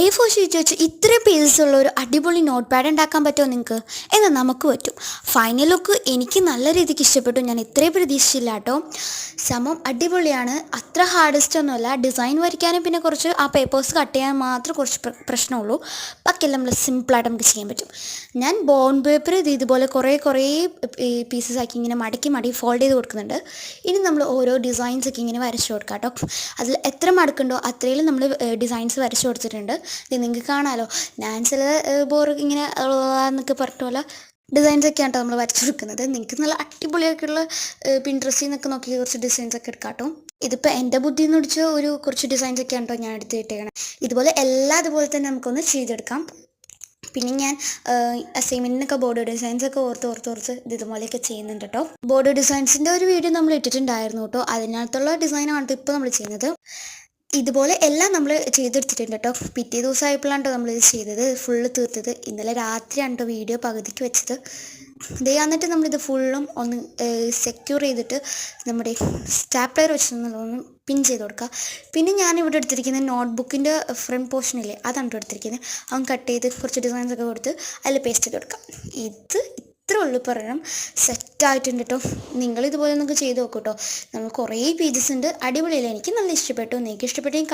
A4 sheet വെച്ച് ഇത്രയും pages ഉള്ള ഒരു അടിപൊളി നോട്ട് പാഡ് ഉണ്ടാക്കാൻ പറ്റുമോ നിങ്ങൾക്ക്? എന്നാൽ നമുക്ക് പറ്റും. ഫൈനൽ ലുക്ക് എനിക്ക് നല്ല രീതിക്ക് ഇഷ്ടപ്പെട്ടു. ഞാൻ ഇത്രയും പ്രതീക്ഷിച്ചില്ല കേട്ടോ. സംഭവം അടിപൊളിയാണ്. അത്ര ഹാർഡസ്റ്റ് ഒന്നുമല്ല. ഡിസൈൻ വരയ്ക്കാനും പിന്നെ കുറച്ച് ആ പേപ്പേഴ്സ് കട്ട് ചെയ്യാൻ മാത്രം കുറച്ച് പ്രശ്നമുള്ളൂ. ബാക്കിയെല്ലാം നമ്മൾ സിമ്പിളായിട്ട് നമുക്ക് ചെയ്യാൻ പറ്റും. ഞാൻ ബോണ്ട് പേപ്പർ ഇതുപോലെ കുറേ പീസസ് ആക്കി ഇങ്ങനെ മടക്കി ഫോൾഡ് ചെയ്ത് കൊടുക്കുന്നുണ്ട്. ഇനി നമ്മൾ ഓരോ ഡിസൈൻസ് ഒക്കെ ഇങ്ങനെ വരച്ചു കൊടുക്കാം കേട്ടോ. അതിൽ എത്ര മടക്കുണ്ടോ അത്രയിലും നമ്മൾ ഡിസൈൻസ് വരച്ചു കൊടുത്തിട്ടുണ്ട്. ഇത് നിങ്ങൾക്ക് കാണാമല്ലോ. ഞാൻ ചില ഇങ്ങനെ എന്നൊക്കെ പറഞ്ഞ പോലെ ഡിസൈൻസൊക്കെയാണ് കേട്ടോ നമ്മൾ വരച്ചു കൊടുക്കുന്നത്. നിങ്ങൾക്ക് നല്ല അടിപൊളിയായിട്ടുള്ള പിൻട്രസ്റ്റിൽ നിന്നൊക്കെ നോക്കി കുറച്ച് ഡിസൈൻസൊക്കെ എടുക്കാം കേട്ടോ. ഇതിപ്പോൾ എൻ്റെ ബുദ്ധിയിൽ നിന്ന് പിടിച്ച കുറച്ച് ഡിസൈൻസൊക്കെയാണ് കേട്ടോ ഞാൻ എടുത്തിട്ടേക്കണം. ഇതുപോലെ അതുപോലെ തന്നെ നമുക്കൊന്ന് ചെയ്തെടുക്കാം. പിന്നെ ഞാൻ അസൈൻമെൻറ്റിനൊക്കെ ബോർഡ് ഡിസൈൻസൊക്കെ ഓർത്ത് ഇതുപോലെയൊക്കെ ചെയ്യുന്നുണ്ട് കേട്ടോ. ബോർഡ് ഡിസൈൻസിൻ്റെ ഒരു വീഡിയോ നമ്മൾ ഇട്ടിട്ടുണ്ടായിരുന്നു കേട്ടോ. അതിനകത്തുള്ള ഡിസൈനാണ് ഇപ്പോൾ നമ്മൾ ചെയ്യുന്നത്. ഇതുപോലെ എല്ലാം നമ്മൾ ചെയ്തെടുത്തിട്ടുണ്ട് കേട്ടോ. പിറ്റേ ദിവസമായപ്പോഴാണ് കേട്ടോ നമ്മളിത് ചെയ്തത്, ഫുള്ള് തീർത്തത്. ഇന്നലെ രാത്രിയാണ് കേട്ടോ വീഡിയോ പകുതിക്ക് വെച്ചത്. എന്നിട്ട് നമ്മളിത് ഫുള്ളും ഒന്ന് സെക്യൂർ ചെയ്തിട്ട് നമ്മുടെ സ്റ്റാപ്ലർ വെച്ചൊന്ന് പിൻ ചെയ്ത് കൊടുക്കുക. പിന്നെ ഞാനിവിടെ എടുത്തിരിക്കുന്നത് നോട്ട്ബുക്കിൻ്റെ ഫ്രണ്ട് പോർഷനില്ലേ, അതാണ് എടുത്തിരിക്കുന്നത്. അവൻ കട്ട് ചെയ്ത് കുറച്ച് ഡിസൈൻസൊക്കെ കൊടുത്ത് അതിൽ പേസ്റ്റ് ചെയ്ത് കൊടുക്കാം. ഇത് ഇത്ര ഉള്ളു പറയണം. സെറ്റായിട്ടുണ്ട് കേട്ടോ. നിങ്ങളിതുപോലെ നിങ്ങൾക്ക് ചെയ്ത് നോക്കൂ കേട്ടോ. നമ്മൾ കുറേ പേജസ് ഉണ്ട്. അടിപൊളിയല്ലേ? എനിക്ക് നല്ല ഇഷ്ടപ്പെട്ടു. നിങ്ങൾക്ക് ഇഷ്ടപ്പെട്ടെങ്കിൽ